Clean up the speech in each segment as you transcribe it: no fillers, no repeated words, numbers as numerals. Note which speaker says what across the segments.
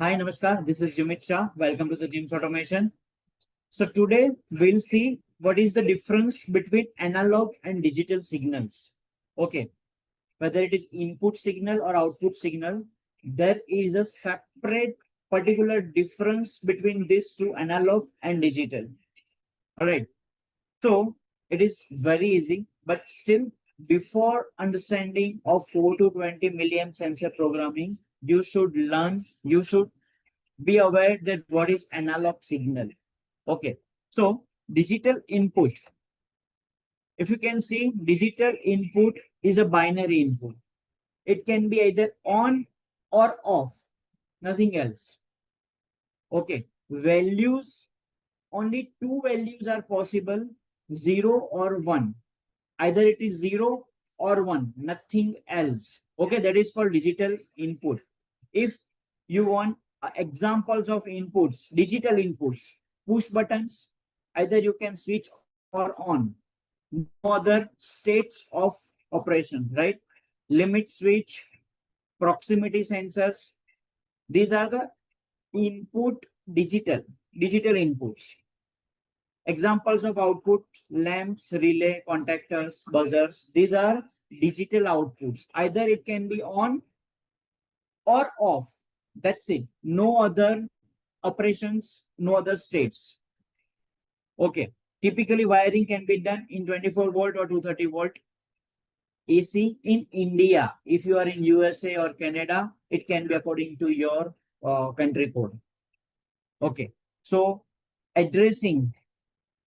Speaker 1: Hi, Namaskar. This is Jimit Shah. Welcome to the Gyms Automation. So today we'll see what is the difference between analog and digital signals. Okay, whether it is input signal or output signal, there is a separate particular difference between these two, analog and digital. All right. So it is very easy, but still, before understanding of 4 to 20 million sensor programming, you should be aware that what is analog signal. Okay, so digital input, if you can see, digital input is a binary input. It can be either on or off, nothing else. Okay, values, only two values are possible, 0 or 1. Either it is 0 or 1, nothing else. Okay, that is for digital input. If you want examples of inputs, digital inputs, push buttons, either you can switch or on. No other states of operation, right? Limit switch, proximity sensors, these are the input digital inputs. Examples of output, lamps, relay, contactors, buzzers. These are digital outputs. Either it can be on or off. That's it. No other operations, no other states. Okay. Typically, wiring can be done in 24 volt or 230 volt AC in India. If you are in USA or Canada, it can be according to your country code. Okay. So, addressing,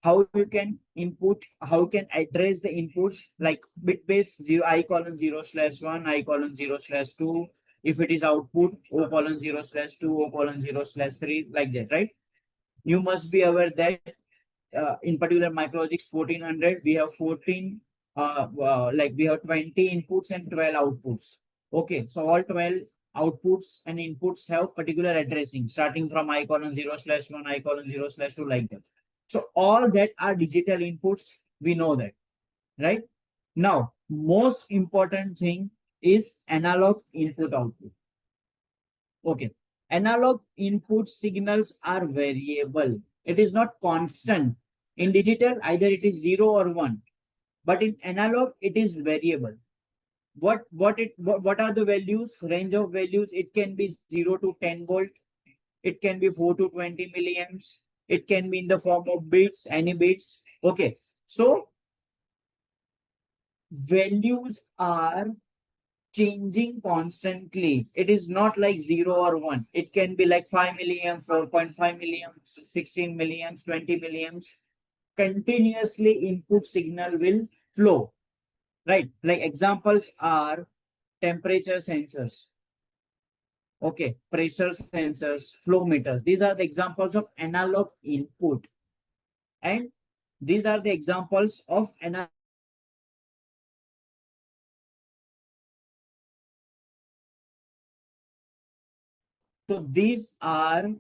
Speaker 1: how you can input, how you can address the inputs, like bit base 0 I:0/1, I:0/2. If it is output, O:0/2, O:0/3, like that, right? You must be aware that in particular MicroLogix 1400, we have 14 like we have 20 inputs and 12 outputs. Okay, so all 12 outputs and inputs have particular addressing, starting from I:0/1, I:0/2, like that. So all that are digital inputs. We know that, right? Now, most important thing is analog input output. Okay, analog input signals are variable. It is not constant. In digital, either it is 0 or 1, but in analog, it is variable. What are the values? Range of values. It can be 0 to 10 volt. It can be 4 to 20 milliamps. It can be in the form of bits, any bits. Okay, so values are changing constantly. It is not like 0 or 1. It can be like 5 milliamps, 4.5 milliamps, 16 milliamps, 20 milliamps. Continuously input signal will flow, right? Like examples are temperature sensors, okay, pressure sensors, flow meters. These are the examples of analog input, and these are the examples of analog. So these are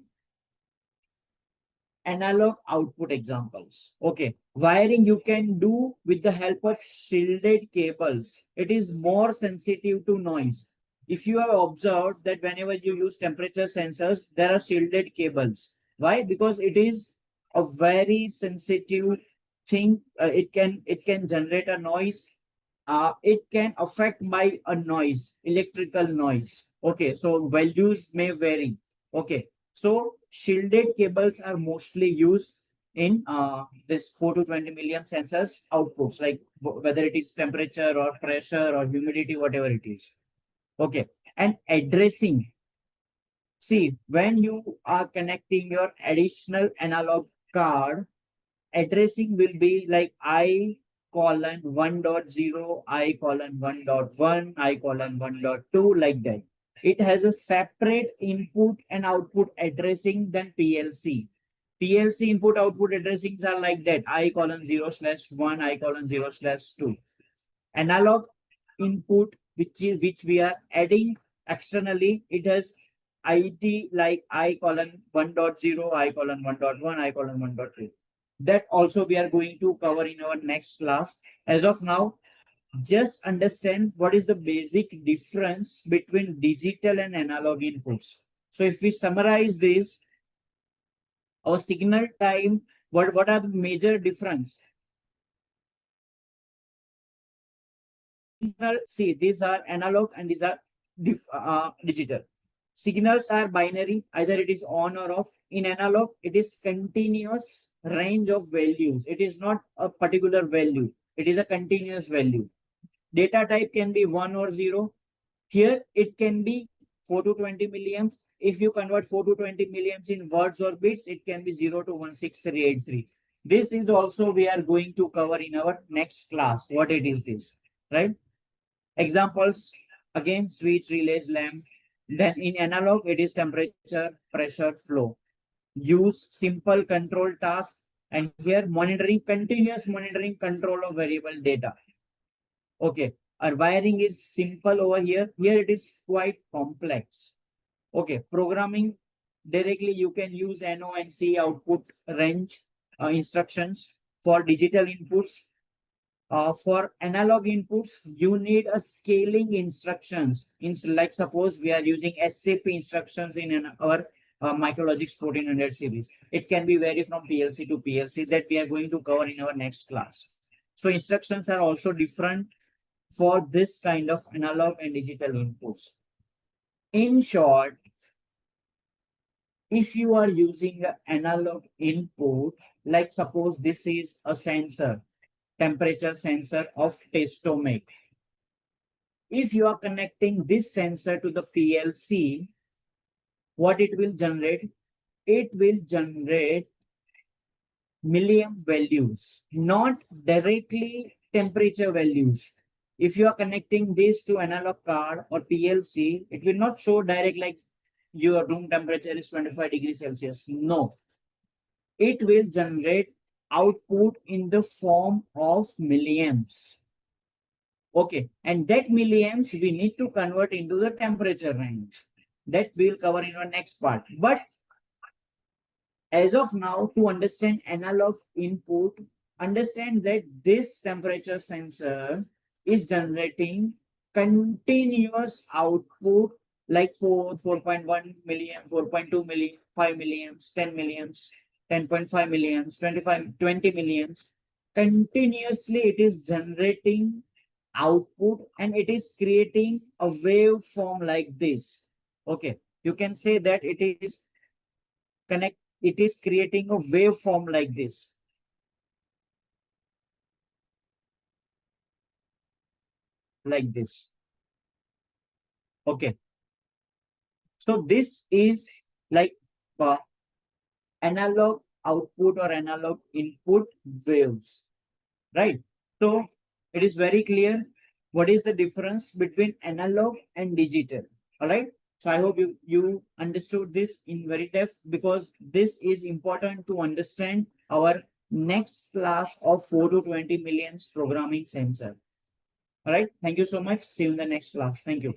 Speaker 1: analog output examples. Okay, wiring you can do with the help of shielded cables. It is more sensitive to noise. If you have observed that whenever you use temperature sensors, there are shielded cables. Why? Because it is a very sensitive thing. It can generate a noise. It can affect by a noise, electrical noise. Okay, so values may vary. Okay, so shielded cables are mostly used in this 4 to 20 million sensors outputs, like whether it is temperature or pressure or humidity, whatever it is. Okay, and addressing. See, when you are connecting your additional analog card, addressing will be like I:1.0, I:1.1, I:1.2, like that. It has a separate input and output addressing than PLC. PLC input output addressings are like that, I:0/1, I:0/2. Analog input, which we are adding externally, it has ID like I:1.0, I:1.1, I:1.2. That also we are going to cover in our next class. As of now, just understand what is the basic difference between digital and analog inputs. So if we summarize this, our signal time, what are the major difference? See, these are analog and these are digital. Signals are binary, either it is on or off. In analog, it is continuous range of values. It is not a particular value. It is a continuous value. Data type can be 1 or 0. Here, it can be 4 to 20 milliamps. If you convert 4 to 20 milliamps in words or bits, it can be 0 to 16383. This is also we are going to cover in our next class. What it is this, right? Examples, again, switch, relays, lamp. Then in analog, it is temperature, pressure, flow. Use simple control task. And here monitoring, continuous monitoring control of variable data. Okay, our wiring is simple over here. Here it is quite complex. Okay, programming, directly you can use NO and C output range instructions. For digital inputs, for analog inputs, you need a scaling instructions. Like suppose we are using SAP instructions in our MicroLogix 1400 series. It can be vary from PLC to PLC that we are going to cover in our next class. So instructions are also different for this kind of analog and digital inputs. In short, if you are using an analog input, like suppose this is a sensor, temperature sensor of testometer. If you are connecting this sensor to the PLC, what it will generate? It will generate milliamp values, not directly temperature values. If you are connecting this to analog card or PLC, it will not show direct like your room temperature is 25 degrees Celsius. No, it will generate output in the form of milliamps. Okay, and that milliamps we need to convert into the temperature range. That we'll cover in our next part. But as of now, to understand analog input, understand that this temperature sensor is generating continuous output like 4.1 milliamps, 4.2 milliamps, 5 milliamps, 10 milliamps, 10.5 milliamps, 20 milliamps. Continuously, it is generating output and it is creating a waveform like this. Okay, you can say that it is creating a waveform like this. Like this. Okay. So this is like analog output or analog input waves, right? So it is very clear what is the difference between analog and digital. All right. So I hope you understood this in very depth, because this is important to understand our next class of 4 to 20 millions programming sensor. All right. Thank you so much. See you in the next class. Thank you.